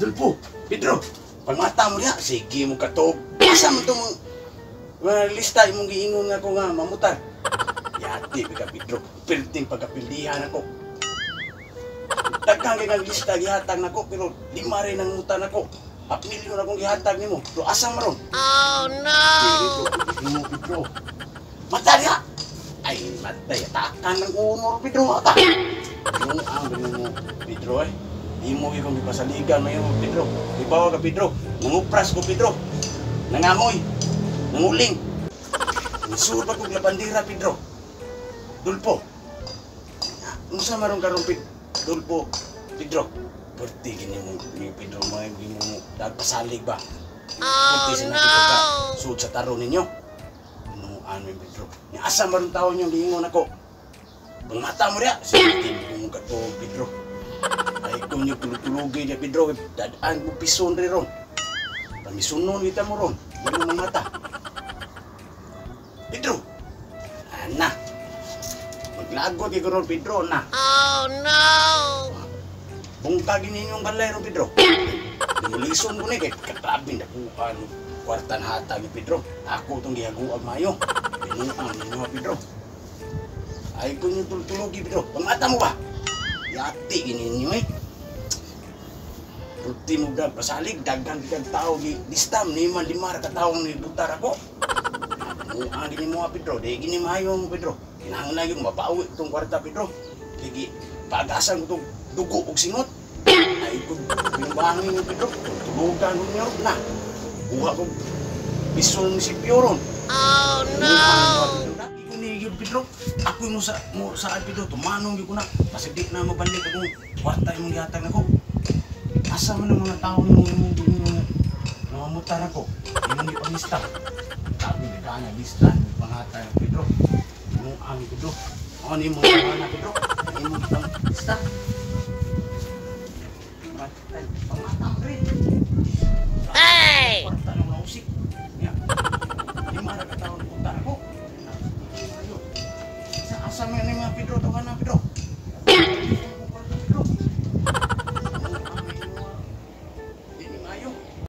Dulpo, Pedro, pangmata mo niya, sige mo katog. Asa mo itong lista imong giingon nga ko nga mamutar. Yati, ka Pedro, perting pagkapildihan ako. Daghang kang lista gihatag nako pero lima rin ang mutan ako. 5 milyon akong gihatag nimo. Pero asang maron? Oh no! Pedro. Matay ha! Ay, matay. Takan ng honor, Pedro. Mata. Yung ang mo, Pedro eh. Di mo ikong ipasaligan mayo, Pedro. Ibawa ka, Pedro. Nangupras ko, Pedro. Nangamoy. Nanguling. Nisuod pa kong labandira, Pedro. Dulpo. Unsa maron karon, Dulpo, Pedro. Perti gini mo, Pedro, mga mo nagpasalig ba? Oh no! Suod sa taro ninyo. Ano yung Pedro? Yung asa maron taon yung lingon ako. Pangmata mo rin, sige mo ka to, Pedro. Ay kung yung tulog-tulogay niya, Pedro, dadaan mo pison rin ron. Pamisunon kita mo ron, hindi mo mata. Pedro! Ana! Maglagot yung ron, Pedro, na. Oh no! Bungkagin ninyong balay ron, Pedro. Lumulison ko na, katabing na kuhan. Kwartan hatag ni Pedro. Ako itong gihaguag mayo. Pinuang ninyo, Pedro. Ay kung yung tultulogi, Pedro. Pangmata mo ba? Yati gininyo eh. Ruti mo gag pasalig. Dagang tao listam. Niman limar katawang nibutar ako. Pinuang gini mo, Pedro. Di gini mayo mo, Pedro. Kinahanglan lagi mo mapawi itong kwarta, Pedro. Lagi pag-asan ko itong dugo o singot. Ay kung pinubahangin mo, Pedro. Tulugan mo niyo na. Buha ko bison si Pioron. Oh no! Ikaw ni Pedro, ako mo sa Pedro, tumanong yun ko na. Kasi di na mabalik akong kwarta yung gihatag ako. Asa man ang mga tao mo nangamutar ako. Yung ipangista. Sabi ni Kana, lista ng panghatag ng Pedro. Yung ang Pedro. Ano yung mga na Pedro? Yung mga lista. Panghatag rin. Hey! Kwarta ng nausik. Lima na katawang punta ako. Asa mo yan mga Pedro? Tawa na Pedro.